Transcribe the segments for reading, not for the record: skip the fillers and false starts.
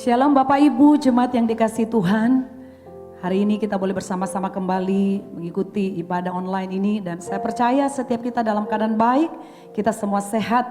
Shalom Bapak Ibu, jemaat yang dikasihi Tuhan. Hari ini kita boleh bersama-sama kembali mengikuti ibadah online ini. Dan saya percaya setiap kita dalam keadaan baik, kita semua sehat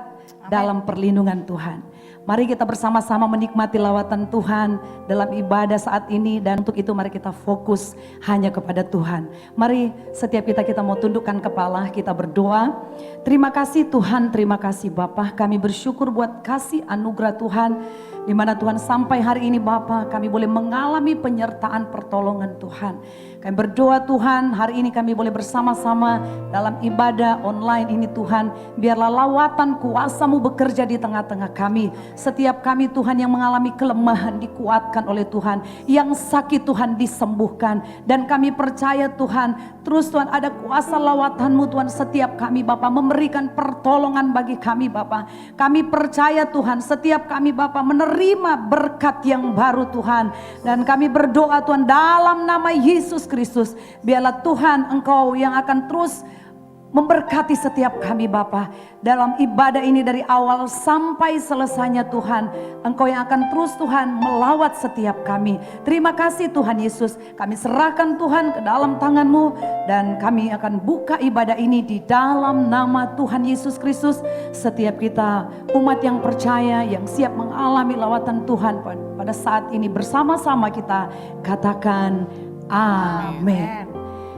dalam perlindungan Tuhan. Mari kita bersama-sama menikmati lawatan Tuhan dalam ibadah saat ini. Dan untuk itu mari kita fokus hanya kepada Tuhan. Mari setiap kita mau tundukkan kepala, kita berdoa. Terima kasih Tuhan, terima kasih Bapa. Kami bersyukur buat kasih anugerah Tuhan. Di mana Tuhan sampai hari ini Bapa, kami boleh mengalami penyertaan pertolongan Tuhan. Kami berdoa Tuhan, hari ini kami boleh bersama-sama dalam ibadah online ini Tuhan. Biarlah lawatan kuasa-Mu bekerja di tengah-tengah kami. Setiap kami Tuhan yang mengalami kelemahan dikuatkan oleh Tuhan. Yang sakit Tuhan disembuhkan. Dan kami percaya Tuhan, terus Tuhan ada kuasa lawatan-Mu Tuhan setiap kami Bapa, memberikan pertolongan bagi kami Bapa. Kami percaya Tuhan, setiap kami Bapa menerima berkat yang baru Tuhan. Dan kami berdoa Tuhan dalam nama Yesus Kristus, biarlah Tuhan Engkau yang akan terus memberkati setiap kami Bapa dalam ibadah ini dari awal sampai selesainya Tuhan. Engkau yang akan terus Tuhan melawat setiap kami. Terima kasih Tuhan Yesus, kami serahkan Tuhan ke dalam tangan-Mu dan kami akan buka ibadah ini di dalam nama Tuhan Yesus Kristus. Setiap kita umat yang percaya, yang siap mengalami lawatan Tuhan pada saat ini bersama-sama kita katakan amin.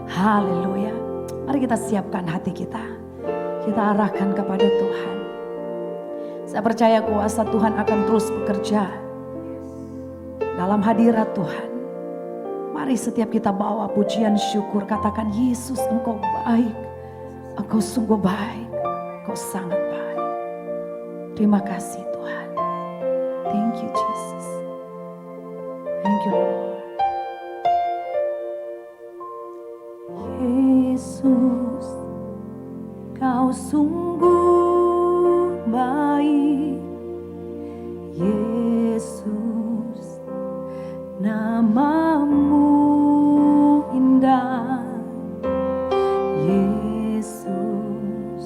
Haleluya. Mari kita siapkan hati kita. Kita arahkan kepada Tuhan. Saya percaya kuasa Tuhan akan terus bekerja dalam hadirat Tuhan. Mari setiap kita bawa pujian syukur. Katakan, Yesus Engkau baik. Engkau sungguh baik. Engkau sangat baik. Terima kasih Tuhan. Thank you Jesus. Thank you Lord. Yesus, Kau sungguh baik. Yesus, nama-Mu indah. Yesus,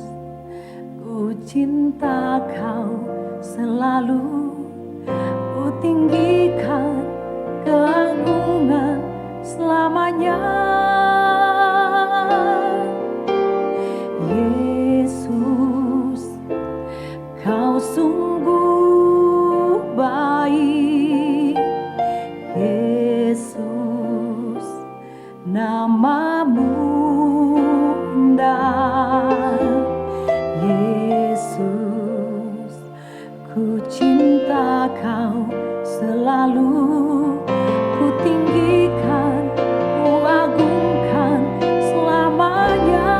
ku cinta Kau selalu. Ku tinggikan keagungan selamanya. Kau sungguh baik, Yesus, nama-Mu indah. Yesus, ku cinta Kau selalu. Ku tinggikan, ku agungkan selamanya.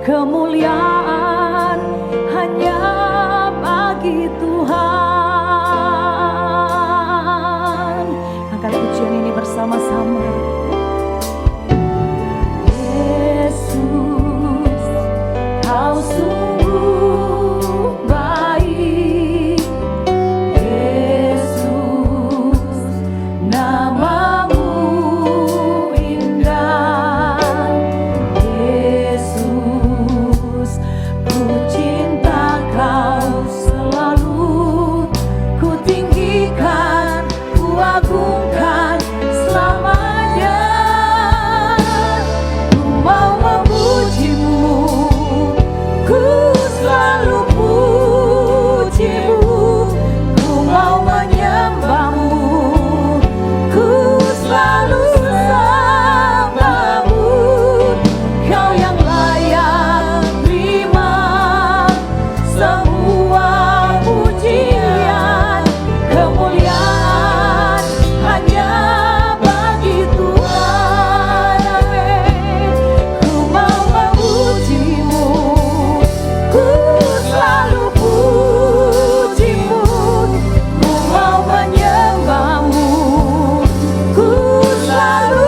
Kemuliaan hanya bagi Tuhan. Angkat pujian ini bersama-sama. Yesus, Kau sungguh baik. Yesus, nama-Mu indah. Yesus, ku cinta Kau selalu. Ku tinggikan, ku agungkan selamanya. Ku mau memuji-Mu, ku selalu puji-Mu. Ku mau menyembah-Mu, ku selalu sembah-Mu. Kau yang layak terima semua pujian, kemuliaan hanya bagi Tuhan. Amin. Ku mau memuji-Mu, ku selalu puji-Mu. Ku mau menyembah-Mu, ku selalu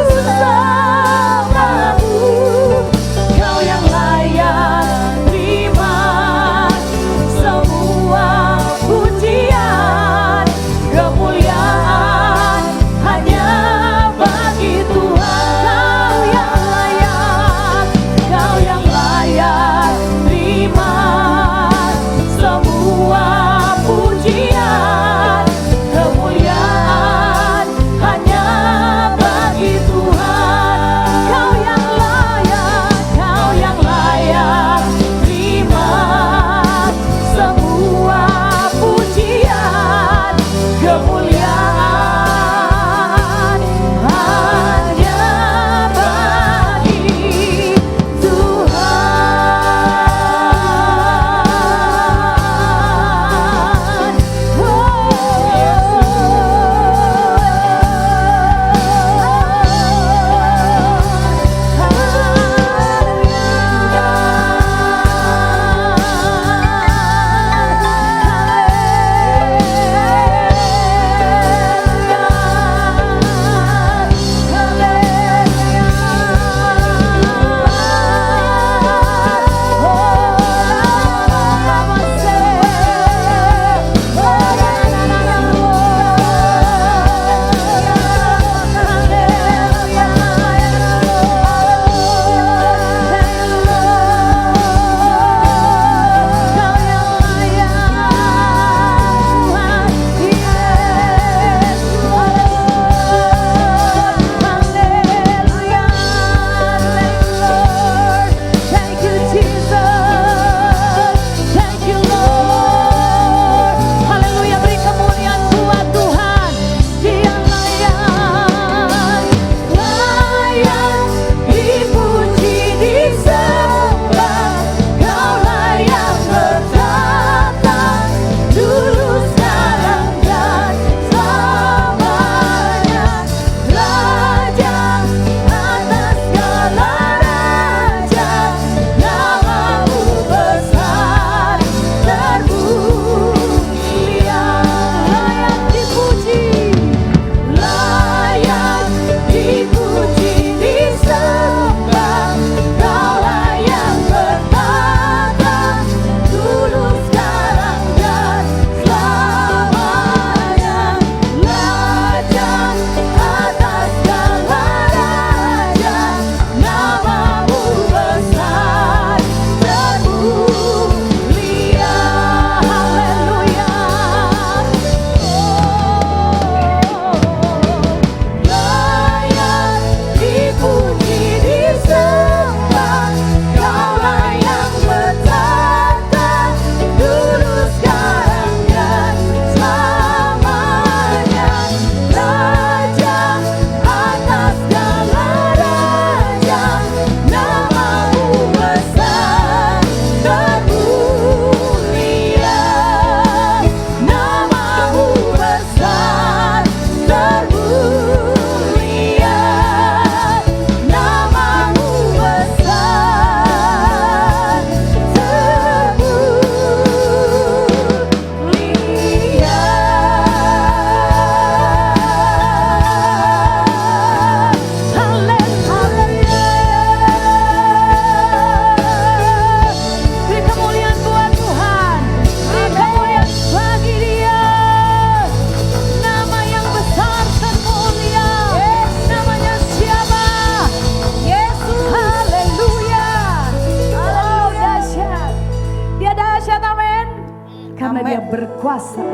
Karena Dia berkuasa.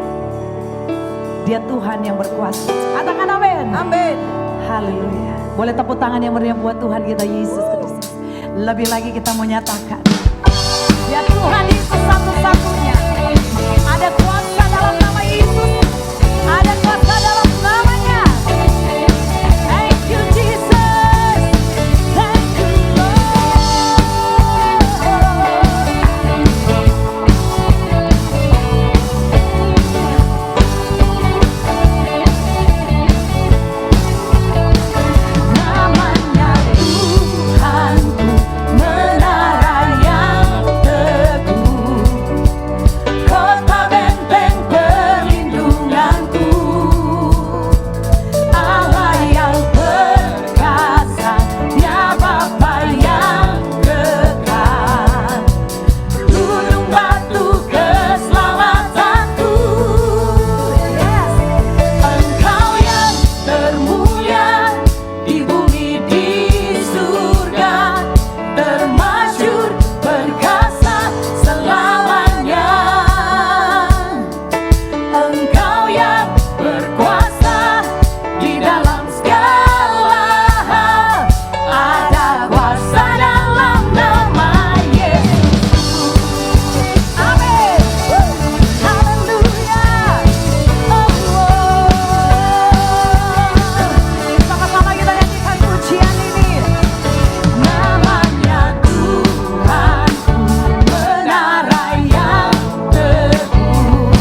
Dia Tuhan yang berkuasa. Katakan amin. Amin. Haleluya. Boleh tepuk tangan yang meriah buat Tuhan kita Yesus Kristus. Lebih lagi kita menyatakan, ya Tuhan Yesus satu-satunya. Ada kuasa dalam nama Yesus. Ada kuasa dalam namanya. Thank you Jesus. Thank you Lord. Namanya Tuhanku, menara yang teguh, kota benteng perlindunganku, Allah yang perkasa, Dia Bapa yang kekal, gunung batu keselamatanku. Yes. Engkau yang termulia di bumi di surga, termasyhur perkasa selamanya. Engkau yang berkuasa di dalam segala hal, ada kuasa dalam nama Yesus. Amin. Haleluya. Sama-sama kita nyanyikan pujian ini. Namanya Tuhanku, menara yang teguh,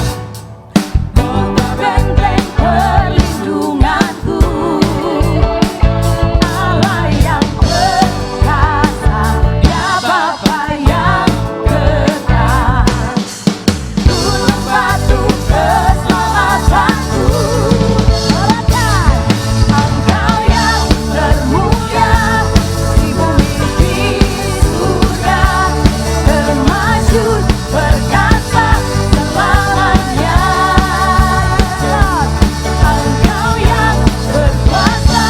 kota benteng perlindunganku, Allah yang perkasa, Dia Bapa yang kekal, gunung batu keselamatanku. Katakan, Engkau yang termulia di bumi di surga, termasyhur perkasa selamanya. Engkau yang berkuasa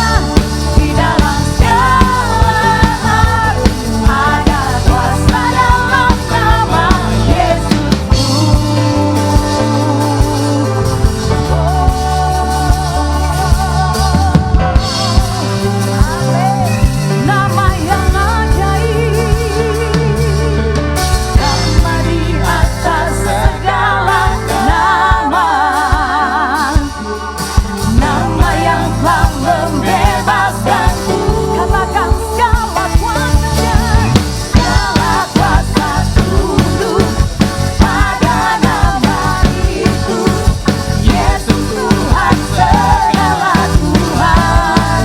di dalam segala hal, ada kuasa dalam nama Yesusku. Nama yang ajaib, nama di atas segala nama, nama yang telah membebaskanku. Katakan segala kuasa tunduk pada nama itu, Yesus Tuhan segala Tuhan.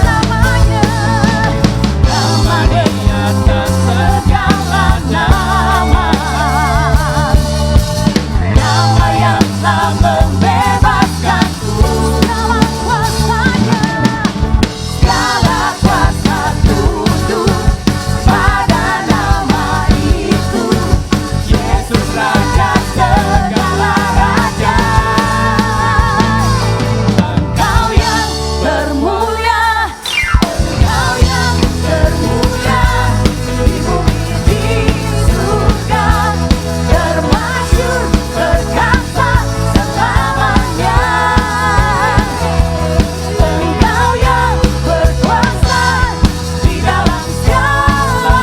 Namanya, nama di atas segala nama, nama yang telah membebaskanku. Segala kuasanya, segala kuasa tunduk pada nama itu, Yesus Raja segala raja. Engkau yang termulia, Engkau yang termulia di bumi di surga, termasyhur perkasa selamanya. Engkau yang berkuasa di dalam segala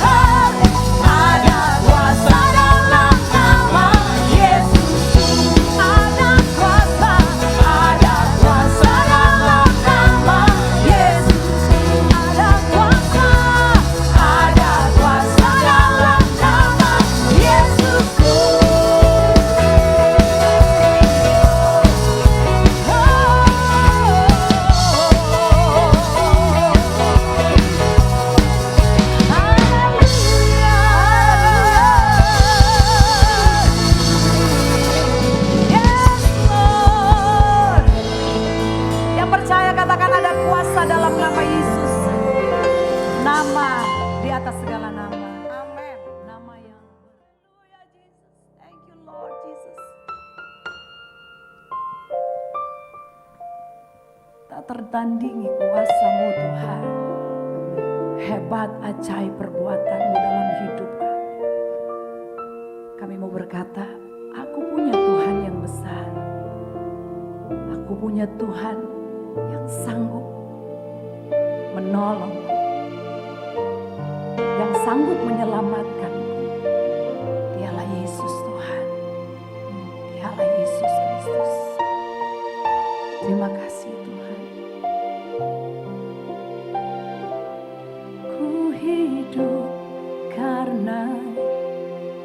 hal, ada kuasa dalam nama Yesus. Ada kuasa dalam nama Yesus. Ada kuasa dalam nama Yesusku. Yes, Lord. Yang percaya katakan ada kuasa dalam nama Yesus. Nama di atas segala nama. Amin. Nama yang Haleluya Jesus. Thank you Lord Jesus. Tak tertandingi kuasa-Mu Tuhan. Hebat ajaib perbuatan-Mu dalam hidup kami. Kami mau berkata, aku Aku punya Tuhan yang sanggup menolong, yang sanggup menyelamatkan. Dialah Yesus Tuhan. Dialah Yesus Kristus. Terima kasih Tuhan. Ku hidup karena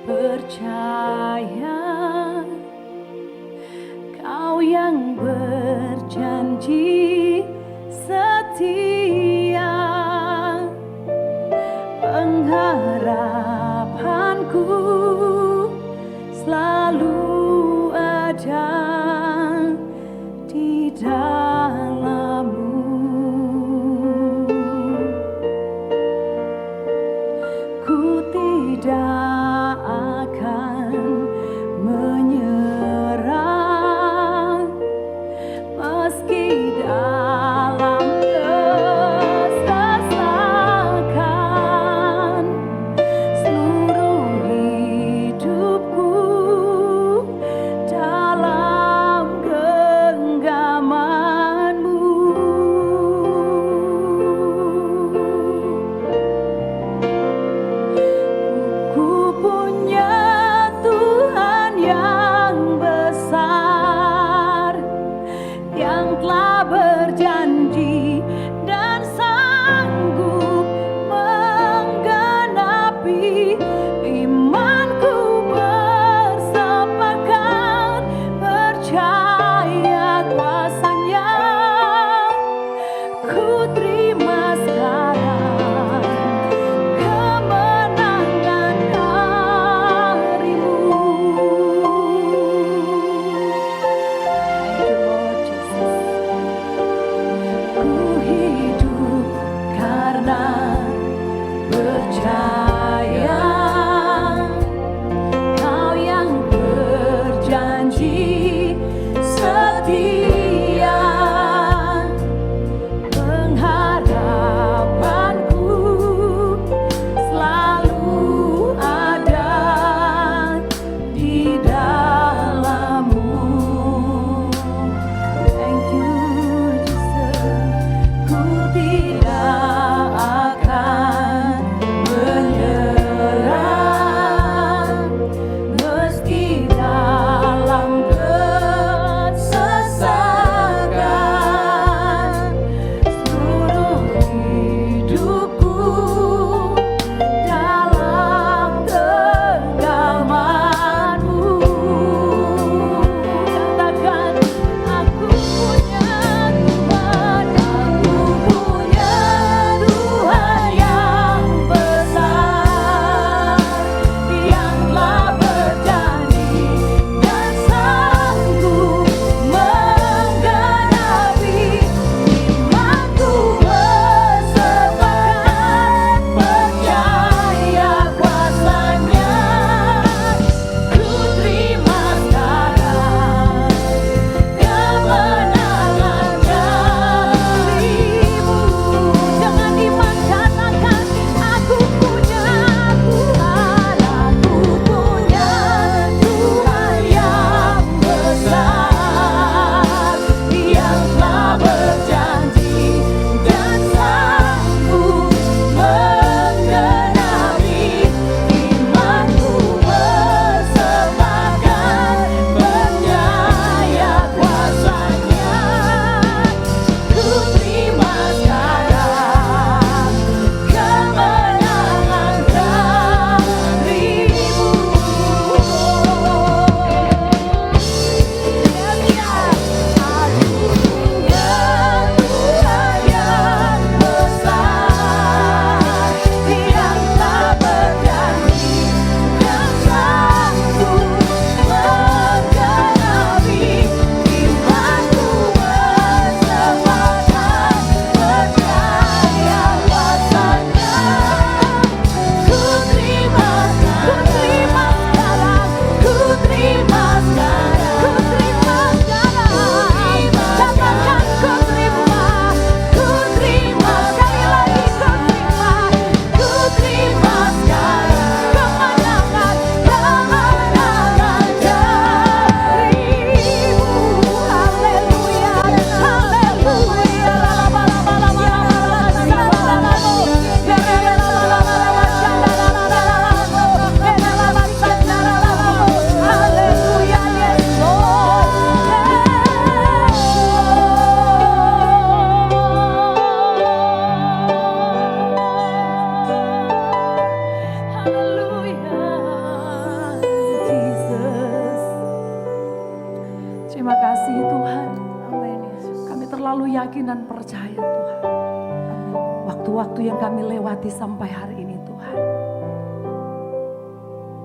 percaya Kau yang berjanji setia. Pengharapanku selalu ada di dalam-Mu. Ku tidak akan menyerah meski dalam kesesakan. Seluruh hidupku dalam genggaman terlalu yakin dan percaya Tuhan. Waktu-waktu yang kami lewati sampai hari ini Tuhan.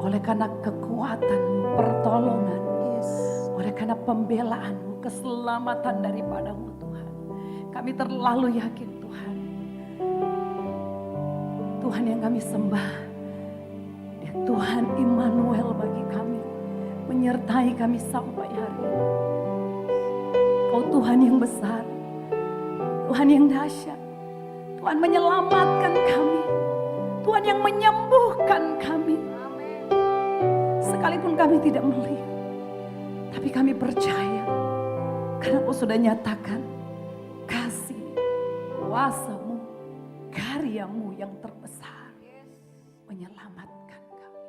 Oleh karena kekuatan, pertolongan, oleh karena pembelaan-Mu, keselamatan daripada-Mu Tuhan. Kami terlalu yakin Tuhan. Tuhan yang kami sembah, Dia Tuhan Immanuel bagi kami, menyertai kami sampai hari ini. Kau Tuhan yang besar, Tuhan yang dahsyat, Tuhan menyelamatkan kami, Tuhan yang menyembuhkan kami. Sekalipun kami tidak melihat, tapi kami percaya karena Kau sudah nyatakan kasih, kuasa-Mu, karya-Mu yang terbesar menyelamatkan kami.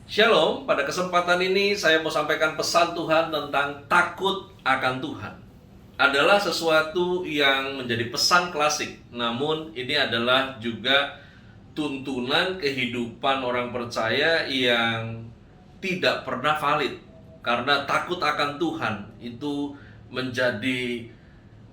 Shalom, pada kesempatan ini saya mau sampaikan pesan Tuhan tentang takut akan Tuhan. Adalah sesuatu yang menjadi pesan klasik, namun ini adalah juga tuntunan kehidupan orang percaya yang tidak pernah valid. Karena takut akan Tuhan itu menjadi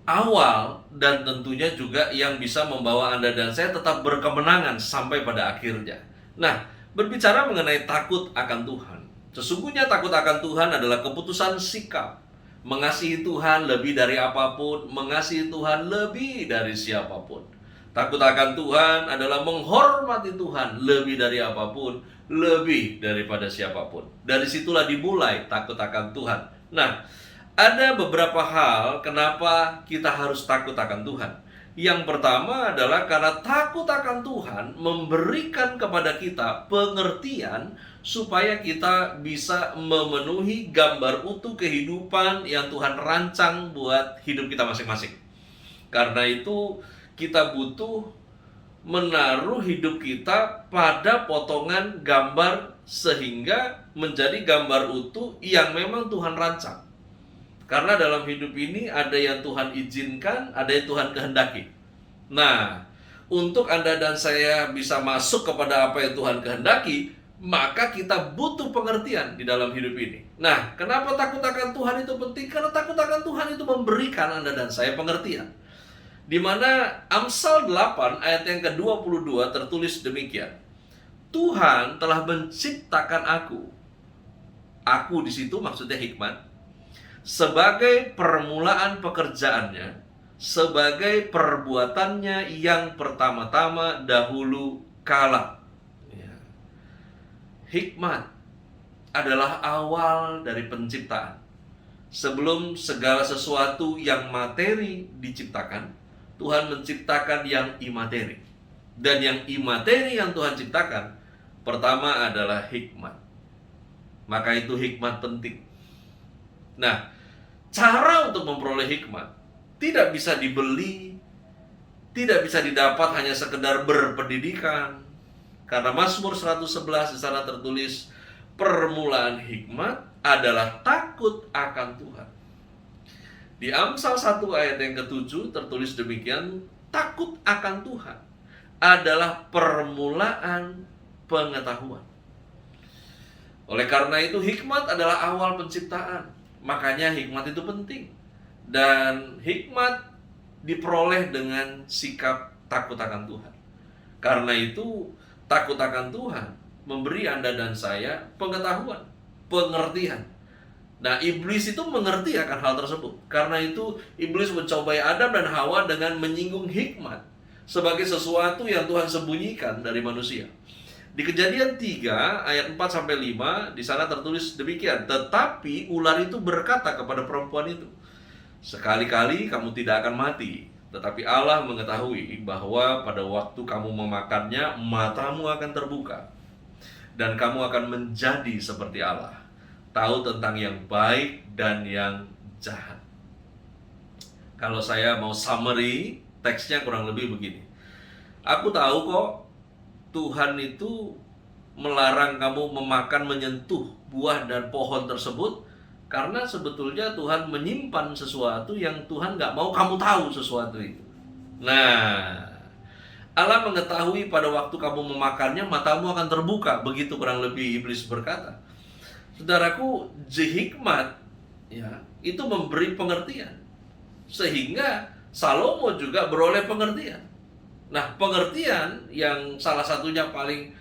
awal dan tentunya juga yang bisa membawa Anda dan saya tetap berkemenangan sampai pada akhirnya. Nah, berbicara mengenai takut akan Tuhan, sesungguhnya takut akan Tuhan adalah keputusan sikap mengasihi Tuhan lebih dari apapun, mengasihi Tuhan lebih dari siapapun. Takut akan Tuhan adalah menghormati Tuhan lebih dari apapun, lebih daripada siapapun. Dari situlah dimulai takut akan Tuhan. Nah, ada beberapa hal kenapa kita harus takut akan Tuhan. Yang pertama adalah karena takut akan Tuhan memberikan kepada kita pengertian supaya kita bisa memenuhi gambar utuh kehidupan yang Tuhan rancang buat hidup kita masing-masing. Karena itu kita butuh menaruh hidup kita pada potongan gambar sehingga menjadi gambar utuh yang memang Tuhan rancang. Karena dalam hidup ini ada yang Tuhan izinkan, ada yang Tuhan kehendaki. Nah, untuk Anda dan saya bisa masuk kepada apa yang Tuhan kehendaki, maka kita butuh pengertian di dalam hidup ini. Nah, kenapa takut akan Tuhan itu penting? Karena takut akan Tuhan itu memberikan Anda dan saya pengertian. Di mana Amsal 8 ayat yang ke-22 tertulis demikian. Tuhan telah menciptakan aku. Aku di situ maksudnya hikmat. Sebagai permulaan pekerjaannya, sebagai perbuatannya yang pertama-tama dahulu kala. Ya. Hikmat adalah awal dari penciptaan. Sebelum segala sesuatu yang materi diciptakan, Tuhan menciptakan yang imateri. Dan yang imateri yang Tuhan ciptakan, pertama adalah hikmat. Maka itu hikmat penting. Nah, cara untuk memperoleh hikmat tidak bisa dibeli, tidak bisa didapat hanya sekedar berpendidikan. Karena Mazmur 111 di sana tertulis, permulaan hikmat adalah takut akan Tuhan. Di Amsal 1 ayat yang ke-7 tertulis demikian, takut akan Tuhan adalah permulaan pengetahuan. Oleh karena itu hikmat adalah awal penciptaan. Makanya hikmat itu penting. Dan hikmat diperoleh dengan sikap takut akan Tuhan. Karena itu takut akan Tuhan memberi Anda dan saya pengetahuan, pengertian. Nah, iblis itu mengerti akan hal tersebut. Karena itu iblis mencobai Adam dan Hawa dengan menyinggung hikmat sebagai sesuatu yang Tuhan sembunyikan dari manusia. Di Kejadian 3 ayat 4-5 di sana tertulis demikian, tetapi ular itu berkata kepada perempuan itu, sekali-kali kamu tidak akan mati, tetapi Allah mengetahui bahwa pada waktu kamu memakannya matamu akan terbuka dan kamu akan menjadi seperti Allah, tahu tentang yang baik dan yang jahat. Kalau saya mau summary, teksnya kurang lebih begini. Aku tahu kok Tuhan itu melarang kamu memakan, menyentuh buah dan pohon tersebut, karena sebetulnya Tuhan menyimpan sesuatu yang Tuhan gak mau kamu tahu sesuatu itu. Nah, Allah mengetahui pada waktu kamu memakannya matamu akan terbuka. Begitu kurang lebih iblis berkata. Saudaraku, hikmat ya, itu memberi pengertian. Sehingga Salomo juga beroleh pengertian. Nah, pengertian yang salah satunya paling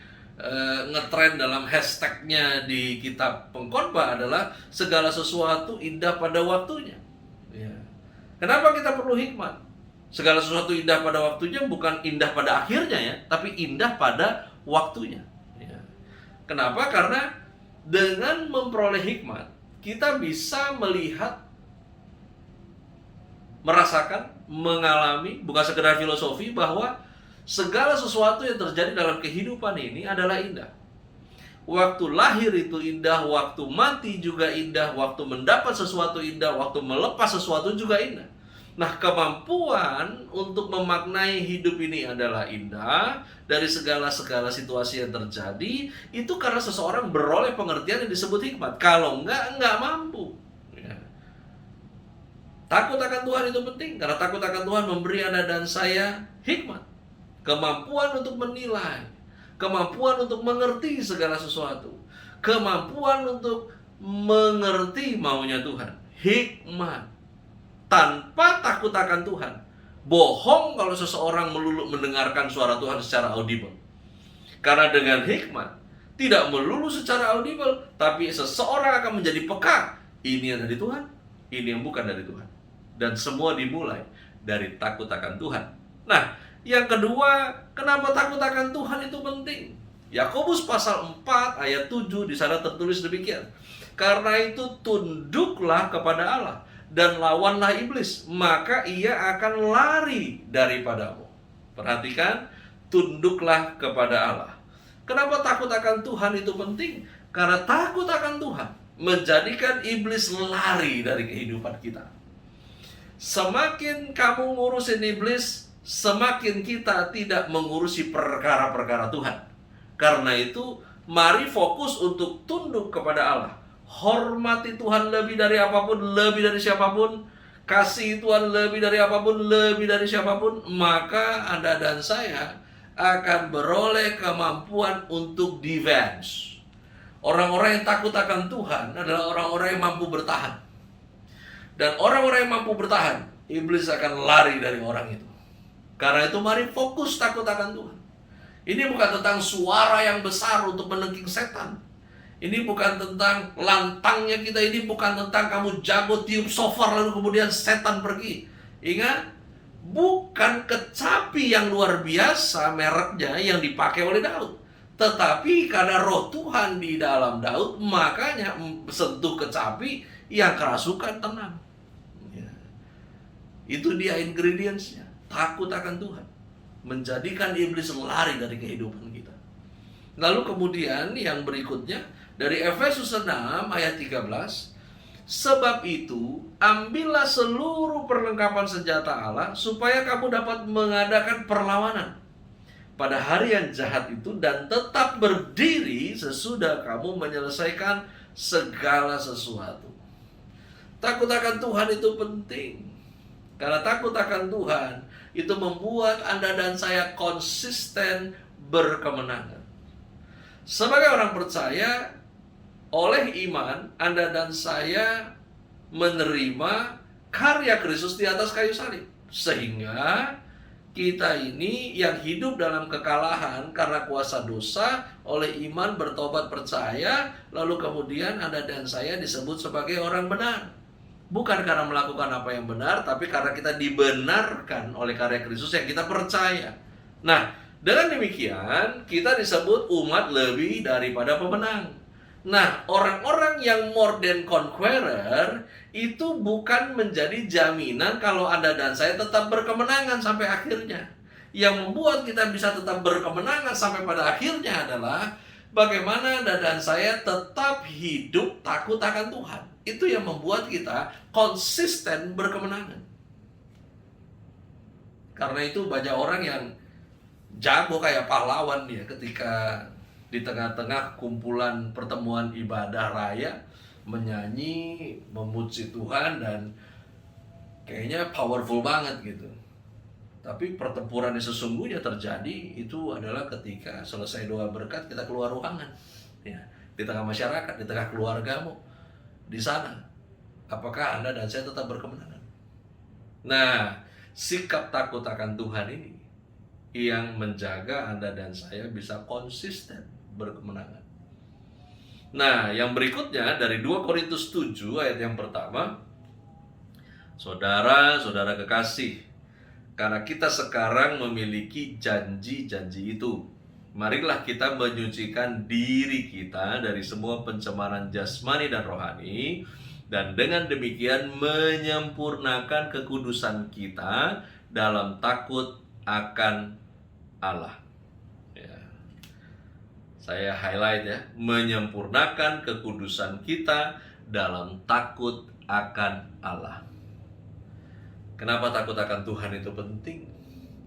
ngetren dalam hashtagnya di kitab Pengkhotbah adalah segala sesuatu indah pada waktunya. Ya. Kenapa kita perlu hikmat? Segala sesuatu indah pada waktunya bukan indah pada akhirnya ya, tapi indah pada waktunya. Ya. Kenapa? Karena dengan memperoleh hikmat, kita bisa melihat, merasakan, mengalami, bukan sekedar filosofi, bahwa segala sesuatu yang terjadi dalam kehidupan ini adalah indah. Waktu lahir itu indah, waktu mati juga indah, waktu mendapat sesuatu indah, waktu melepas sesuatu juga indah. Nah, kemampuan untuk memaknai hidup ini adalah indah dari segala situasi yang terjadi, itu karena seseorang beroleh pengertian yang disebut hikmat. Kalau enggak mampu. Ya. Takut akan Tuhan itu penting, karena takut akan Tuhan memberi Anda dan saya hikmat. Kemampuan untuk menilai, kemampuan untuk mengerti segala sesuatu, kemampuan untuk mengerti maunya Tuhan, hikmat. Tanpa takut akan Tuhan, bohong kalau seseorang melulu mendengarkan suara Tuhan secara audible. Karena dengan hikmat, tidak melulu secara audible, tapi seseorang akan menjadi peka. Ini yang dari Tuhan, ini yang bukan dari Tuhan. Dan semua dimulai dari takut akan Tuhan. Nah, yang kedua, kenapa takut akan Tuhan itu penting? Yakobus pasal 4 ayat 7 di sana tertulis demikian. Karena itu tunduklah kepada Allah dan lawanlah iblis, maka ia akan lari daripadamu. Perhatikan, tunduklah kepada Allah. Kenapa takut akan Tuhan itu penting? Karena takut akan Tuhan menjadikan iblis lari dari kehidupan kita. Semakin kamu ngurusin iblis, semakin kita tidak mengurusi perkara-perkara Tuhan. Karena itu, mari fokus untuk tunduk kepada Allah. Hormati Tuhan lebih dari apapun, lebih dari siapapun. Kasih Tuhan lebih dari apapun, lebih dari siapapun. Maka Anda dan saya akan beroleh kemampuan untuk defense. Orang-orang yang takut akan Tuhan adalah orang-orang yang mampu bertahan. Dan orang-orang yang mampu bertahan, iblis akan lari dari orang itu. Karena itu mari fokus takut akan Tuhan. Ini bukan tentang suara yang besar untuk menengking setan. Ini bukan tentang lantangnya kita, ini bukan tentang kamu jago tiup shofar lalu kemudian setan pergi. Ingat, bukan kecapi yang luar biasa mereknya yang dipakai oleh Daud. Tetapi karena roh Tuhan di dalam Daud, makanya sentuh kecapi yang kerasukan tenang. Ya. Itu dia ingredientsnya. Takut akan Tuhan menjadikan iblis lari dari kehidupan kita. Lalu kemudian yang berikutnya dari Efesus 6 ayat 13, sebab itu ambillah seluruh perlengkapan senjata Allah supaya kamu dapat mengadakan perlawanan pada hari yang jahat itu dan tetap berdiri sesudah kamu menyelesaikan segala sesuatu. Takut akan Tuhan itu penting. Karena takut akan Tuhan itu membuat Anda dan saya konsisten berkemenangan. Sebagai orang percaya, oleh iman Anda dan saya menerima karya Kristus di atas kayu salib. Sehingga kita ini yang hidup dalam kekalahan karena kuasa dosa, oleh iman bertobat percaya, lalu kemudian Anda dan saya disebut sebagai orang benar. Bukan karena melakukan apa yang benar, tapi karena kita dibenarkan oleh karya Kristus yang kita percaya. Nah, dengan demikian kita disebut umat lebih daripada pemenang. Nah, orang-orang yang more than conqueror itu bukan menjadi jaminan kalau Anda dan saya tetap berkemenangan sampai akhirnya. Yang membuat kita bisa tetap berkemenangan sampai pada akhirnya adalah bagaimana Anda dan saya tetap hidup takut akan Tuhan. Itu yang membuat kita konsisten berkemenangan. Karena itu banyak orang yang jago kayak pahlawan dia ketika di tengah-tengah kumpulan pertemuan ibadah raya menyanyi, memuji Tuhan dan kayaknya powerful banget gitu. Tapi pertempuran yang sesungguhnya terjadi itu adalah ketika selesai doa berkat kita keluar ruangan, ya, di tengah masyarakat, di tengah keluargamu, di sana apakah Anda dan saya tetap berkemenangan? Nah, sikap takut akan Tuhan ini yang menjaga Anda dan saya bisa konsisten berkemenangan. Nah, yang berikutnya dari 2 Korintus 7 ayat yang pertama, saudara-saudara kekasih, karena kita sekarang memiliki janji-janji itu, marilah kita menyucikan diri kita dari semua pencemaran jasmani dan rohani, dan dengan demikian menyempurnakan kekudusan kita dalam takut akan Allah. Ya. Saya highlight ya, menyempurnakan kekudusan kita dalam takut akan Allah. Kenapa takut akan Tuhan itu penting?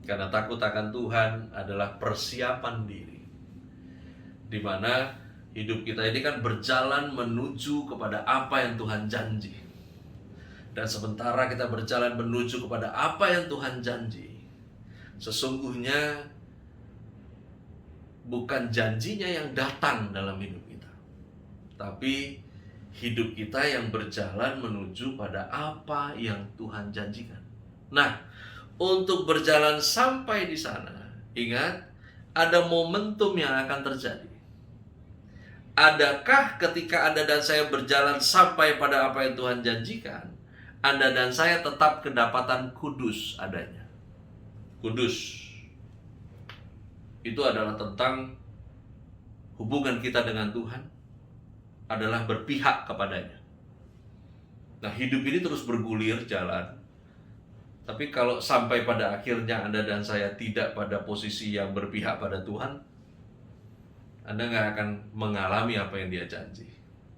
Karena takut akan Tuhan adalah persiapan diri, di mana hidup kita ini kan berjalan menuju kepada apa yang Tuhan janji. Dan sementara kita berjalan menuju kepada apa yang Tuhan janji, sesungguhnya bukan janjinya yang datang dalam hidup kita, tapi hidup kita yang berjalan menuju pada apa yang Tuhan janjikan. Nah, untuk berjalan sampai di sana, ingat, ada momentum yang akan terjadi. Adakah ketika Anda dan saya berjalan sampai pada apa yang Tuhan janjikan, Anda dan saya tetap kedapatan kudus adanya? Kudus itu adalah tentang hubungan kita dengan Tuhan, adalah berpihak kepadanya. Nah, hidup ini terus bergulir jalan, tapi kalau sampai pada akhirnya Anda dan saya tidak pada posisi yang berpihak pada Tuhan, Anda nggak akan mengalami apa yang Dia janji.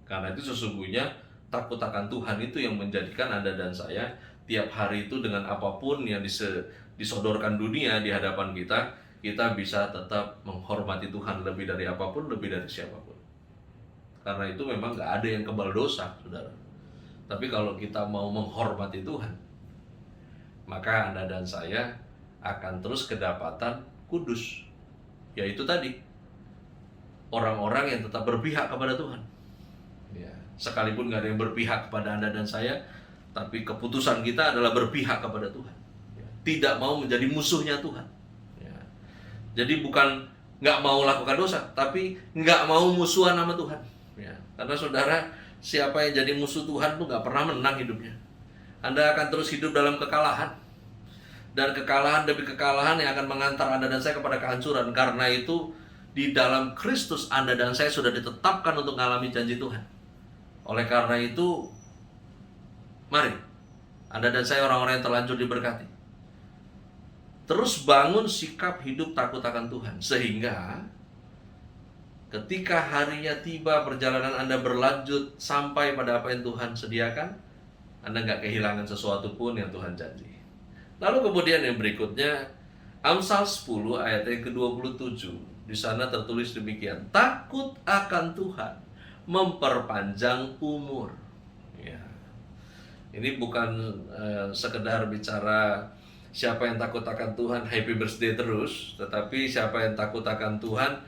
Karena itu sesungguhnya takut akan Tuhan itu yang menjadikan Anda dan saya tiap hari itu dengan apapun yang disodorkan dunia di hadapan kita bisa tetap menghormati Tuhan lebih dari apapun, lebih dari siapapun. Karena itu memang nggak ada yang kebal dosa, saudara. Tapi kalau kita mau menghormati Tuhan, maka Anda dan saya akan terus kedapatan kudus. Yaitu tadi, orang-orang yang tetap berpihak kepada Tuhan. Ya, sekalipun nggak ada yang berpihak kepada Anda dan saya, tapi keputusan kita adalah berpihak kepada Tuhan. Ya, tidak mau menjadi musuhnya Tuhan. Ya, jadi bukan nggak mau lakukan dosa, tapi nggak mau musuhan sama Tuhan. Ya, karena saudara, siapa yang jadi musuh Tuhan tuh nggak pernah menang hidupnya. Anda akan terus hidup dalam kekalahan. Dan kekalahan demi kekalahan yang akan mengantar Anda dan saya kepada kehancuran. Karena itu, di dalam Kristus Anda dan saya sudah ditetapkan untuk mengalami janji Tuhan. Oleh karena itu, mari Anda dan saya orang-orang yang terlanjur diberkati, terus bangun sikap hidup takut akan Tuhan, sehingga ketika harinya tiba, perjalanan Anda berlanjut sampai pada apa yang Tuhan sediakan, Anda nggak kehilangan sesuatu pun yang Tuhan janji. Lalu kemudian yang berikutnya, Amsal 10 ayat yang ke-27. Di sana tertulis demikian, takut akan Tuhan memperpanjang umur. Ya. Ini bukan sekedar bicara siapa yang takut akan Tuhan happy birthday terus, tetapi siapa yang takut akan Tuhan,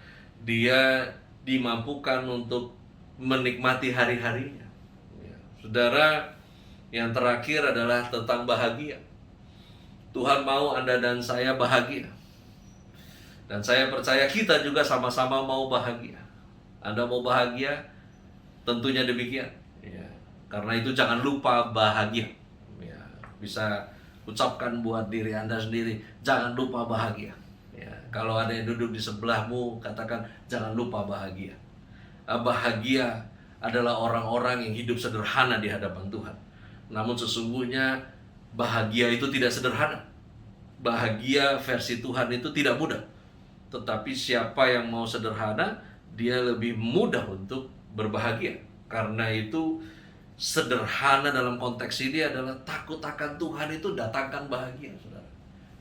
dia dimampukan untuk menikmati hari-harinya. Ya. Saudara, yang terakhir adalah tentang bahagia. Tuhan mau Anda dan saya bahagia. Dan saya percaya kita juga sama-sama mau bahagia. Anda mau bahagia? Tentunya demikian. Ya. Karena itu jangan lupa bahagia. Ya. Bisa ucapkan buat diri Anda sendiri, jangan lupa bahagia. Ya. Kalau ada yang duduk di sebelahmu, katakan jangan lupa bahagia. Bahagia adalah orang-orang yang hidup sederhana di hadapan Tuhan. Namun sesungguhnya bahagia itu tidak sederhana. Bahagia versi Tuhan itu tidak mudah. Tetapi siapa yang mau sederhana, dia lebih mudah untuk berbahagia. Karena itu sederhana dalam konteks ini adalah takut akan Tuhan itu datangkan bahagia, saudara.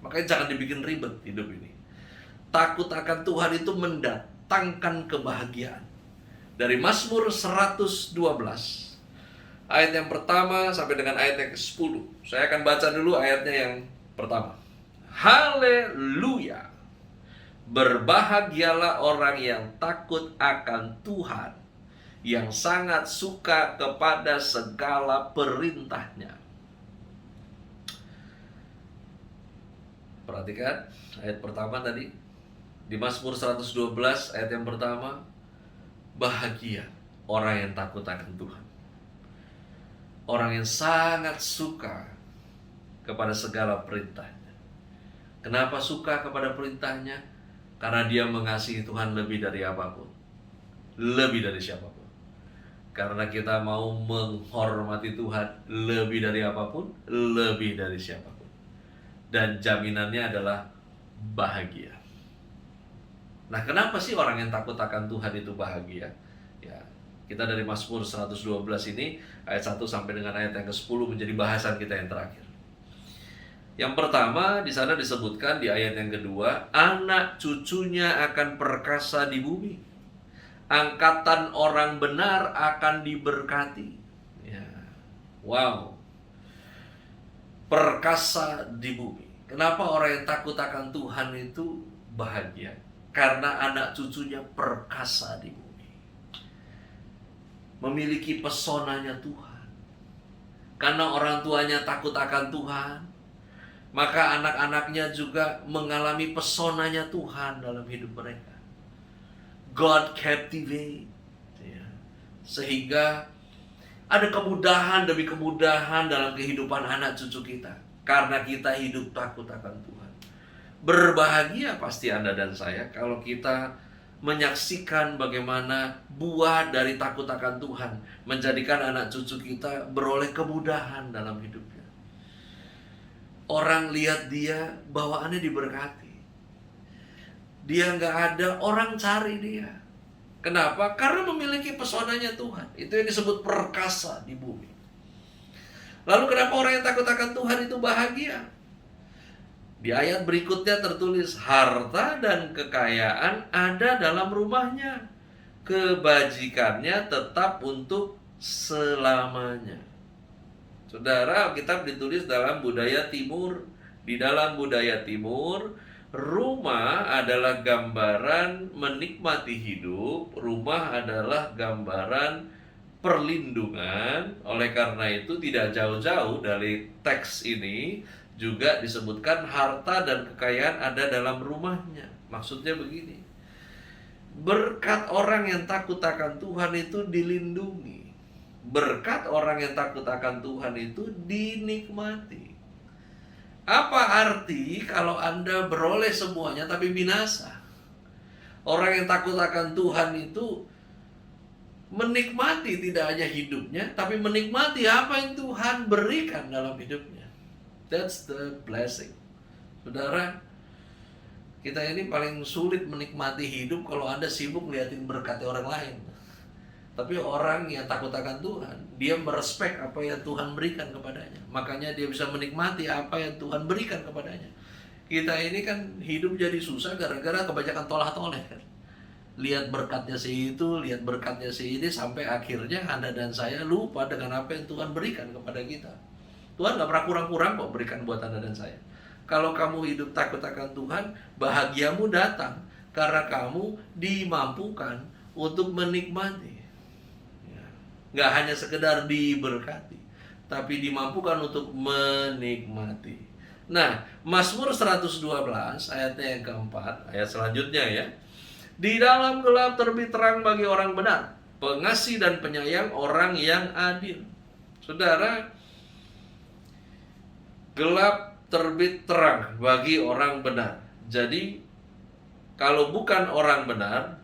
Makanya jangan dibikin ribet hidup ini. Takut akan Tuhan itu mendatangkan kebahagiaan. Dari Mazmur 112 ayat yang pertama sampai dengan ayat yang ke-10. Saya akan baca dulu ayatnya yang pertama. Haleluya. Berbahagialah orang yang takut akan Tuhan, yang sangat suka kepada segala perintahnya. Perhatikan ayat pertama tadi. Di Mazmur 112 ayat yang pertama, bahagia orang yang takut akan Tuhan. Orang yang sangat suka kepada segala perintahnya. Kenapa suka kepada perintahnya? Karena dia mengasihi Tuhan lebih dari apapun. Lebih dari siapapun. Karena kita mau menghormati Tuhan lebih dari apapun, lebih dari siapapun. Dan jaminannya adalah bahagia. Nah, kenapa sih orang yang takut akan Tuhan itu bahagia? Ya, kita dari Mazmur 112 ini ayat 1 sampai dengan ayat yang ke-10 menjadi bahasan kita yang terakhir. Yang pertama, di sana disebutkan di ayat yang kedua, anak cucunya akan perkasa di bumi. Angkatan orang benar akan diberkati. Ya. Wow. Perkasa di bumi. Kenapa orang yang takut akan Tuhan itu bahagia? Karena anak cucunya perkasa di bumi. Memiliki pesonanya Tuhan. Karena orang tuanya takut akan Tuhan, maka anak-anaknya juga mengalami pesonanya Tuhan dalam hidup mereka. God captivate. Ya. Sehingga ada kemudahan demi kemudahan dalam kehidupan anak cucu kita. Karena kita hidup takut akan Tuhan. Berbahagia pasti Anda dan saya kalau kita menyaksikan bagaimana buah dari takut akan Tuhan menjadikan anak cucu kita beroleh kemudahan dalam hidupnya. Orang lihat dia, bawaannya diberkati. Dia nggak ada, orang cari dia. Kenapa? Karena memiliki pesonanya Tuhan. Itu yang disebut perkasa di bumi. Lalu kenapa orang yang takut akan Tuhan itu bahagia? Di ayat berikutnya tertulis, harta dan kekayaan ada dalam rumahnya. Kebajikannya tetap untuk selamanya. Saudara, Alkitab ditulis dalam budaya timur. Di dalam budaya timur, rumah adalah gambaran menikmati hidup. Rumah adalah gambaran perlindungan. Oleh karena itu tidak jauh-jauh dari teks ini juga disebutkan harta dan kekayaan ada dalam rumahnya. Maksudnya begini, berkat orang yang takut akan Tuhan itu dilindungi. Berkat orang yang takut akan Tuhan itu dinikmati. Apa arti kalau Anda beroleh semuanya tapi binasa? Orang yang takut akan Tuhan itu menikmati tidak hanya hidupnya, tapi menikmati apa yang Tuhan berikan dalam hidupnya. That's the blessing. Saudara, kita ini paling sulit menikmati hidup kalau Anda sibuk ngeliatin berkat orang lain. Tapi orang yang takut akan Tuhan, dia merespek apa yang Tuhan berikan kepadanya. Makanya dia bisa menikmati apa yang Tuhan berikan kepadanya. Kita ini kan hidup jadi susah gara-gara kebanyakan tolah-toleh kan. Lihat berkatnya si itu, lihat berkatnya si ini, sampai akhirnya Anda dan saya lupa dengan apa yang Tuhan berikan kepada kita. Tuhan gak pernah kurang-kurang kok berikan buat Anda dan saya. Kalau kamu hidup takut akan Tuhan, bahagiamu datang karena kamu dimampukan untuk menikmati. Ya. Gak hanya sekedar diberkati, tapi dimampukan untuk menikmati. Nah, Mazmur 112 ayatnya yang keempat, ayat selanjutnya ya. Di dalam gelap terbit terang bagi orang benar, pengasih dan penyayang orang yang adil. Saudara, gelap terbit terang bagi orang benar. Jadi, kalau bukan orang benar,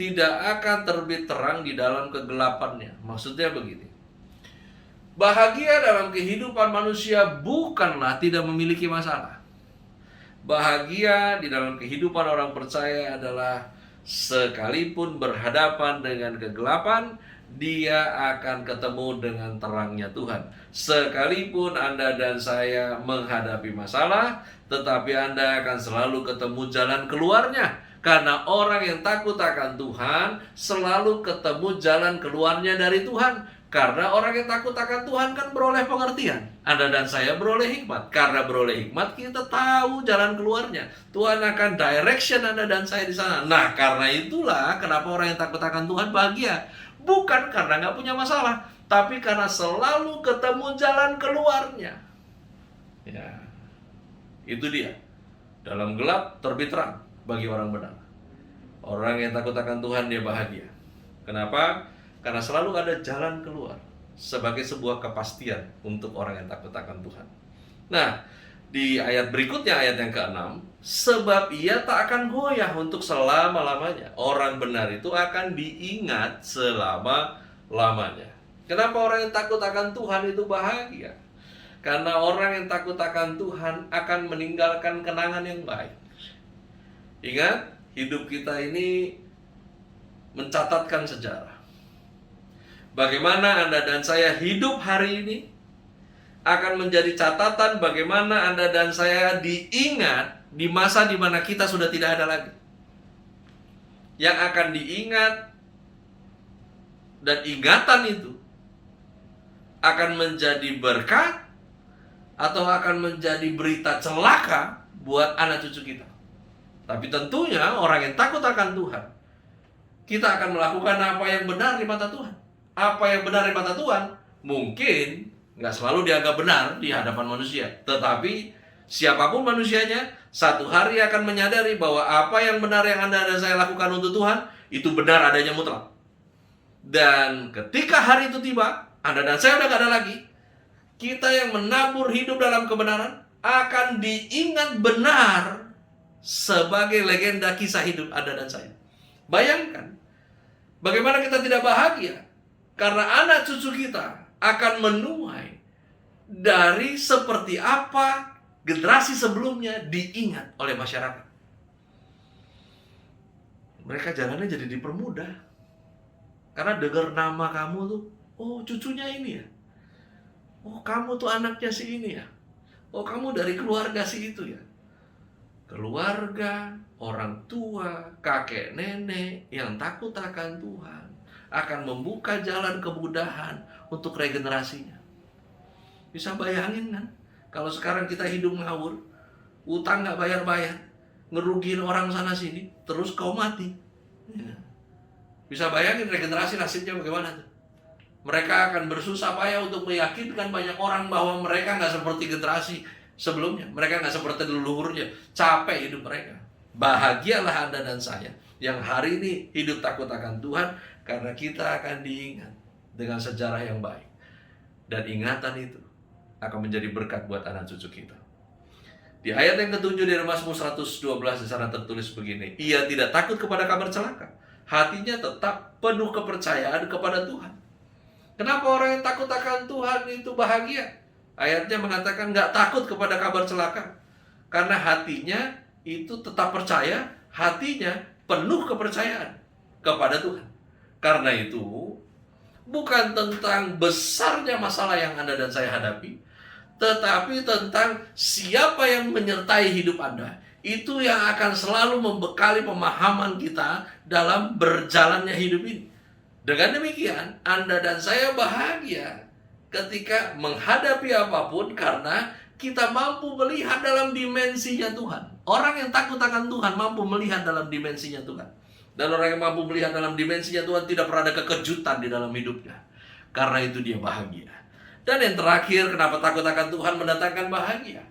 tidak akan terbit terang di dalam kegelapannya. Maksudnya begini. Bahagia dalam kehidupan manusia bukanlah tidak memiliki masalah. Bahagia di dalam kehidupan orang percaya adalah sekalipun berhadapan dengan kegelapan, dia akan ketemu dengan terangnya Tuhan. Sekalipun Anda dan saya menghadapi masalah, tetapi Anda akan selalu ketemu jalan keluarnya. Karena orang yang takut akan Tuhan selalu ketemu jalan keluarnya dari Tuhan. Karena orang yang takut akan Tuhan kan beroleh pengertian. Anda dan saya beroleh hikmat. Karena beroleh hikmat kita tahu jalan keluarnya. Tuhan akan direction Anda dan saya di sana. Nah, karena itulah kenapa orang yang takut akan Tuhan bahagia. Bukan karena nggak punya masalah, tapi karena selalu ketemu jalan keluarnya. Ya, itu dia. Dalam gelap terbit terang bagi orang benar. Orang yang takut akan Tuhan dia bahagia. Kenapa? Karena selalu ada jalan keluar sebagai sebuah kepastian untuk orang yang takut akan Tuhan. Nah, di ayat berikutnya, ayat yang ke-6, sebab ia tak akan goyah untuk selama-lamanya. Orang benar itu akan diingat selama-lamanya. Kenapa orang yang takut akan Tuhan itu bahagia? Karena orang yang takut akan Tuhan akan meninggalkan kenangan yang baik. Ingat, hidup kita ini mencatatkan sejarah. Bagaimana Anda dan saya hidup hari ini akan menjadi catatan bagaimana Anda dan saya diingat di masa di mana kita sudah tidak ada lagi. Yang akan diingat dan ingatan itu akan menjadi berkat atau akan menjadi berita celaka buat anak cucu kita. Tapi tentunya orang yang takut akan Tuhan, kita akan melakukan apa yang benar di mata Tuhan. Apa yang benar di mata Tuhan mungkin nggak selalu dianggap benar di hadapan manusia. Tetapi siapapun manusianya, satu hari akan menyadari bahwa apa yang benar yang Anda dan saya lakukan untuk Tuhan, itu benar adanya mutlak. Dan ketika hari itu tiba, Anda dan saya udah gak ada lagi. Kita yang menabur hidup dalam kebenaran akan diingat benar sebagai legenda kisah hidup Anda dan saya. Bayangkan bagaimana kita tidak bahagia karena anak cucu kita akan menuai dari seperti apa generasi sebelumnya diingat oleh masyarakat. Mereka jalannya jadi dipermudah. Karena dengar nama kamu tuh, oh cucunya ini ya. Oh kamu tuh anaknya si ini ya. Oh kamu dari keluarga si itu ya. Keluarga, orang tua, kakek nenek yang takut akan Tuhan akan membuka jalan kemudahan untuk regenerasinya. Bisa bayangin kan? Kalau sekarang kita hidup ngawur, utang gak bayar-bayar, ngerugiin orang sana sini, terus kau mati. Ya. Bisa bayangin regenerasi nasibnya bagaimana tuh? Mereka akan bersusah payah untuk meyakinkan banyak orang bahwa mereka gak seperti generasi sebelumnya. Mereka gak seperti leluhurnya. Capek hidup mereka. Bahagialah Anda dan saya yang hari ini hidup takut akan Tuhan, karena kita akan diingat dengan sejarah yang baik. Dan ingatan itu akan menjadi berkat buat anak cucu kita. Di ayat yang ke-7 dari Mazmur 112 di sana tertulis begini, ia tidak takut kepada kabar celaka, hatinya tetap penuh kepercayaan kepada Tuhan. Kenapa orang yang takut akan Tuhan itu bahagia? Ayatnya mengatakan nggak takut kepada kabar celaka, karena hatinya itu tetap percaya, hatinya penuh kepercayaan kepada Tuhan. Karena itu, bukan tentang besarnya masalah yang Anda dan saya hadapi, tetapi tentang siapa yang menyertai hidup Anda. Itu yang akan selalu membekali pemahaman kita dalam berjalannya hidup ini. Dengan demikian, Anda dan saya bahagia ketika menghadapi apapun karena kita mampu melihat dalam dimensinya Tuhan. Orang yang takut akan Tuhan mampu melihat dalam dimensinya Tuhan. Dan orang yang mampu melihat dalam dimensinya Tuhan tidak pernah ada kekejutan di dalam hidupnya. Karena itu dia bahagia. Dan yang terakhir, kenapa takut akan Tuhan mendatangkan bahagia?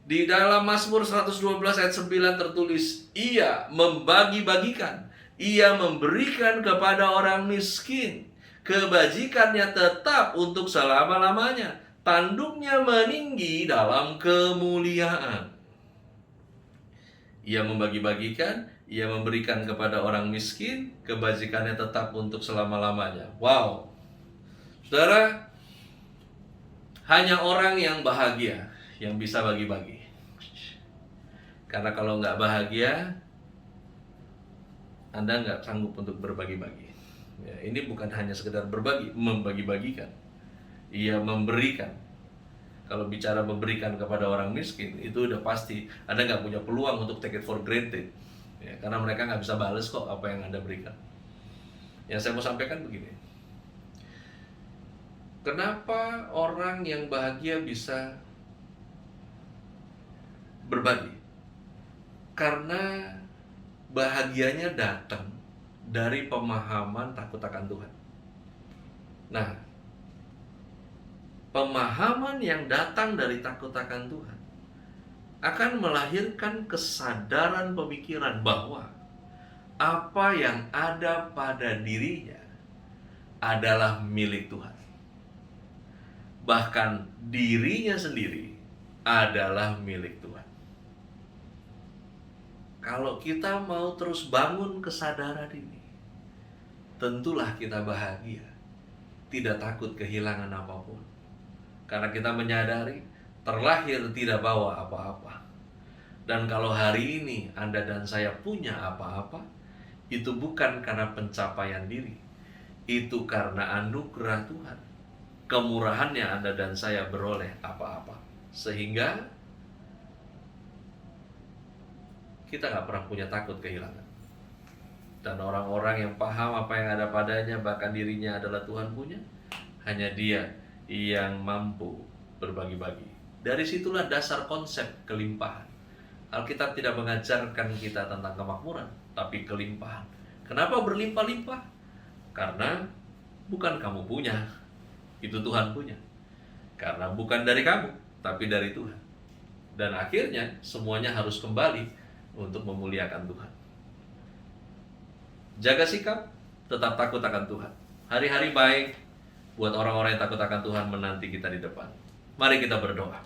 Di dalam Mazmur 112 ayat 9 tertulis, ia membagi-bagikan, ia memberikan kepada orang miskin, kebajikannya tetap untuk selama-lamanya, tanduknya meninggi dalam kemuliaan. Ia membagi-bagikan, ia memberikan kepada orang miskin, kebajikannya tetap untuk selama-lamanya. Wow. Saudara, hanya orang yang bahagia yang bisa bagi-bagi. Karena kalau nggak bahagia, Anda nggak sanggup untuk berbagi-bagi. Ya, ini bukan hanya sekedar berbagi, membagi-bagikan. Ia memberikan. Kalau bicara memberikan kepada orang miskin, itu udah pasti Anda nggak punya peluang untuk take it for granted. Ya, karena mereka nggak bisa balas kok apa yang Anda berikan. Yang saya mau sampaikan begini. Kenapa orang yang bahagia bisa berbagi? Karena bahagianya datang dari pemahaman takut akan Tuhan. Nah, pemahaman yang datang dari takut akan Tuhan akan melahirkan kesadaran pemikiran bahwa apa yang ada pada dirinya adalah milik Tuhan. Bahkan dirinya sendiri adalah milik Tuhan. Kalau kita mau terus bangun kesadaran ini, tentulah kita bahagia, tidak takut kehilangan apapun. Karena kita menyadari terlahir tidak bawa apa-apa. Dan kalau hari ini Anda dan saya punya apa-apa, itu bukan karena pencapaian diri, itu karena anugerah Tuhan. Kemurahannya Anda dan saya beroleh apa-apa. Sehingga kita nggak pernah punya takut kehilangan. Dan orang-orang yang paham apa yang ada padanya, bahkan dirinya adalah Tuhan punya, hanya Dia yang mampu berbagi-bagi. Dari situlah dasar konsep kelimpahan. Alkitab tidak mengajarkan kita tentang kemakmuran, tapi kelimpahan. Kenapa berlimpah-limpah? Karena bukan kamu punya, itu Tuhan punya. Karena bukan dari kamu, tapi dari Tuhan. Dan akhirnya semuanya harus kembali untuk memuliakan Tuhan. Jaga sikap, tetap takut akan Tuhan. Hari-hari baik buat orang-orang yang takut akan Tuhan menanti kita di depan. Mari kita berdoa.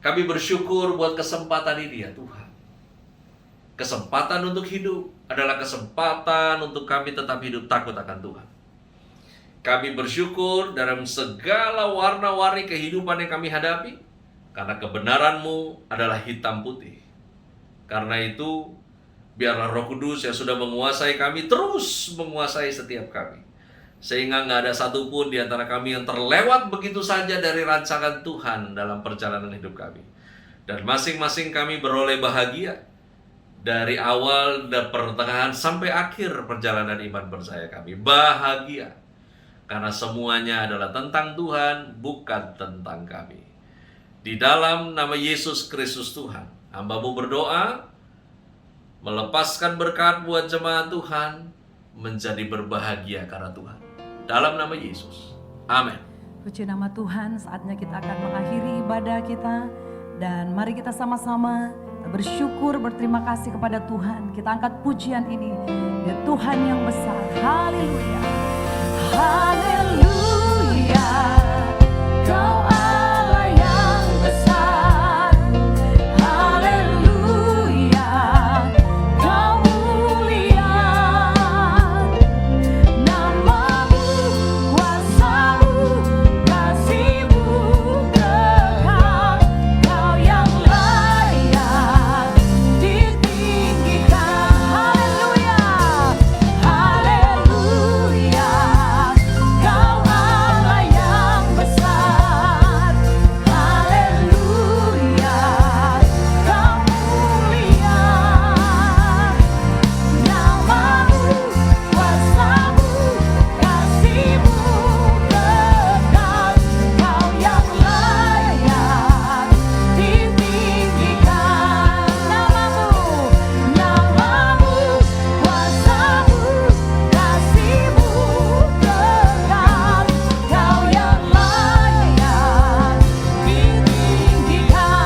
Kami bersyukur buat kesempatan ini ya Tuhan. Kesempatan untuk hidup adalah kesempatan untuk kami tetap hidup takut akan Tuhan. Kami bersyukur dalam segala warna-warni kehidupan yang kami hadapi, karena kebenaran-Mu adalah hitam putih. Karena itu, biarlah Roh Kudus yang sudah menguasai kami terus menguasai setiap kami. Sehingga nggak ada satupun di antara kami yang terlewat begitu saja dari rancangan Tuhan dalam perjalanan hidup kami. Dan masing-masing kami beroleh bahagia dari awal dan pertengahan sampai akhir perjalanan iman percaya kami. Bahagia. Karena semuanya adalah tentang Tuhan, bukan tentang kami. Di dalam nama Yesus Kristus Tuhan, hamba-Mu berdoa, melepaskan berkat buat jemaat Tuhan, menjadi berbahagia karena Tuhan. Dalam nama Yesus. Amin. Puji nama Tuhan, saatnya kita akan mengakhiri ibadah kita. Dan mari kita sama-sama bersyukur, berterima kasih kepada Tuhan. Kita angkat pujian ini. Dia Tuhan yang besar. Haleluya. Haleluya. Kau Allah yang besar. Haleluya. Kau mulia. Namamu, kuasa-Mu, kasih-Mu kekal. Kau yang layak ditinggikan. Haleluya. Haleluya. Kau Allah yang besar. Haleluya. Kau mulia. Namamu, kuasa-Mu, kasih-Mu kekal. Kau yang layak ditinggikan. Namamu, kuasa-Mu, kasih-Mu kekal. Kau yang layak ditinggikan.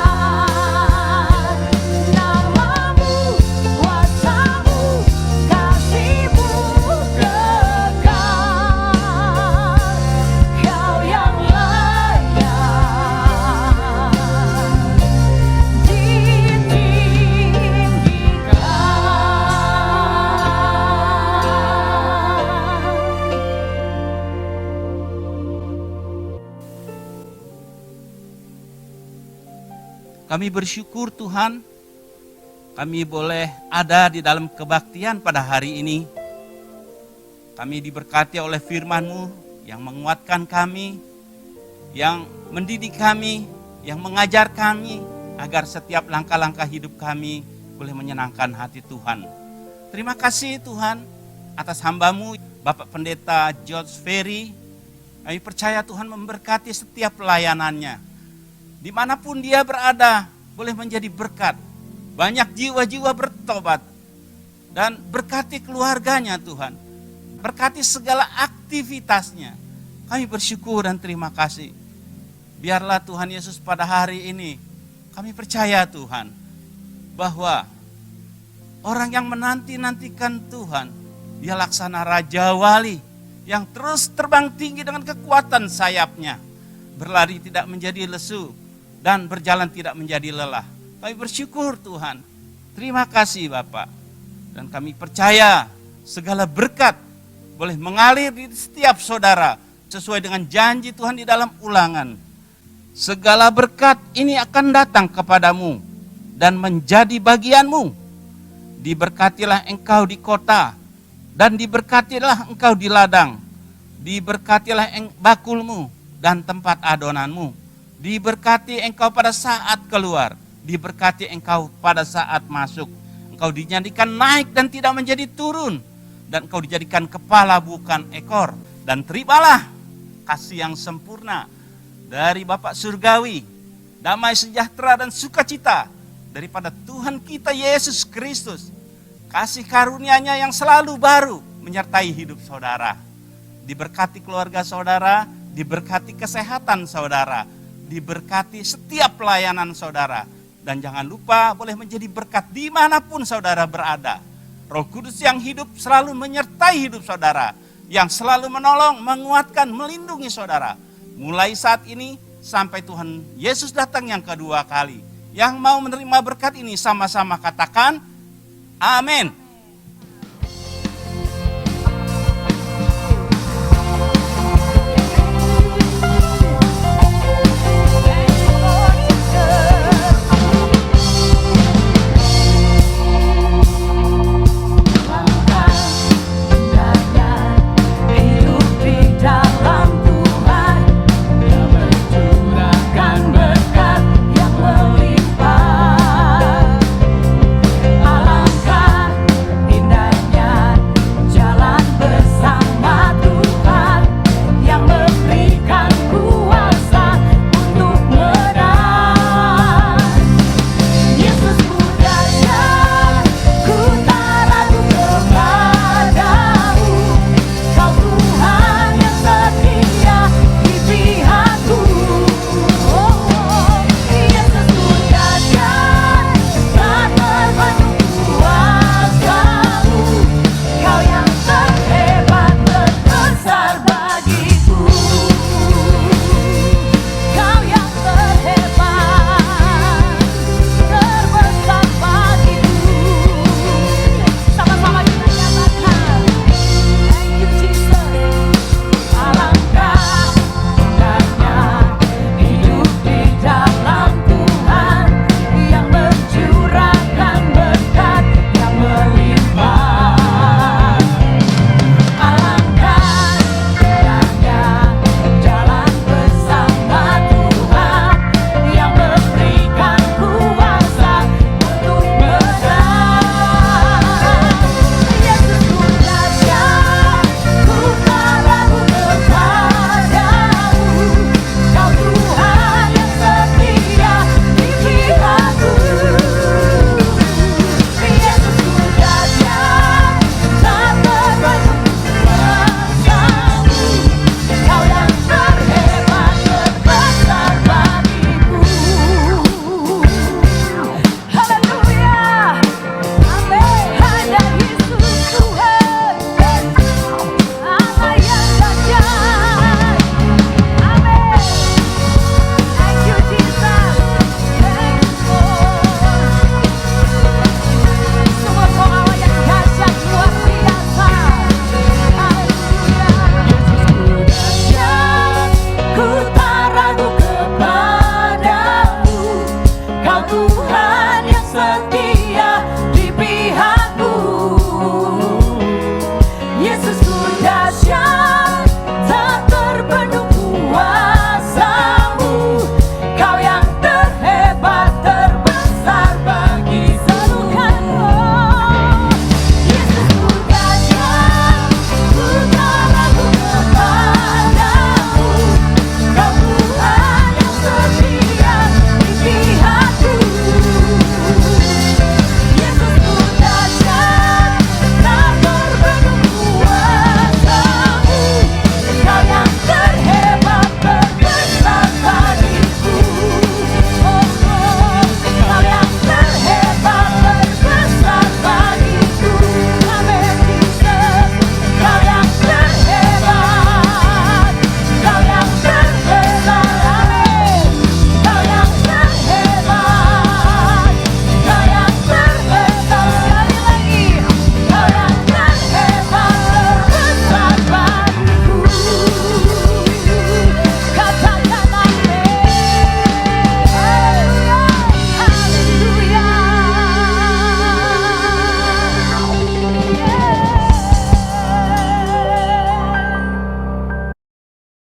Namamu, kuasa-Mu, kasih-Mu kekal. Kau yang Kami bersyukur Tuhan, kami boleh ada di dalam kebaktian pada hari ini. Kami diberkati oleh firman-Mu yang menguatkan kami, yang mendidik kami, yang mengajar kami, agar setiap langkah-langkah hidup kami boleh menyenangkan hati Tuhan. Terima kasih Tuhan atas hamba-Mu, Bapak Pendeta George Ferry. Kami percaya Tuhan memberkati setiap pelayanannya. Dimanapun dia berada, boleh menjadi berkat. Banyak jiwa-jiwa bertobat. Dan berkati keluarganya Tuhan. Berkati segala aktivitasnya. Kami bersyukur dan terima kasih. Biarlah Tuhan Yesus pada hari ini, kami percaya Tuhan, bahwa orang yang menanti-nantikan Tuhan, dia laksana Raja Wali yang terus terbang tinggi dengan kekuatan sayapnya. Berlari tidak menjadi lesu dan berjalan tidak menjadi lelah. Kami bersyukur Tuhan. Terima kasih Bapak. Dan kami percaya segala berkat boleh mengalir di setiap saudara sesuai dengan janji Tuhan di dalam Ulangan. Segala berkat ini akan datang kepadamu dan menjadi bagianmu. Diberkatilah engkau di kota dan diberkatilah engkau di ladang. Diberkatilah bakulmu dan tempat adonanmu. Diberkati engkau pada saat keluar. Diberkati engkau pada saat masuk. Engkau dijadikan naik dan tidak menjadi turun. Dan engkau dijadikan kepala bukan ekor. Dan terimalah kasih yang sempurna dari Bapa Surgawi, damai sejahtera dan sukacita daripada Tuhan kita Yesus Kristus. Kasih karunia-Nya yang selalu baru menyertai hidup saudara. Diberkati keluarga saudara, diberkati kesehatan saudara, diberkati setiap pelayanan saudara. Dan jangan lupa boleh menjadi berkat dimanapun saudara berada. Roh Kudus yang hidup selalu menyertai hidup saudara, yang selalu menolong, menguatkan, melindungi saudara. Mulai saat ini sampai Tuhan Yesus datang yang kedua kali. Yang mau menerima berkat ini sama-sama katakan amin.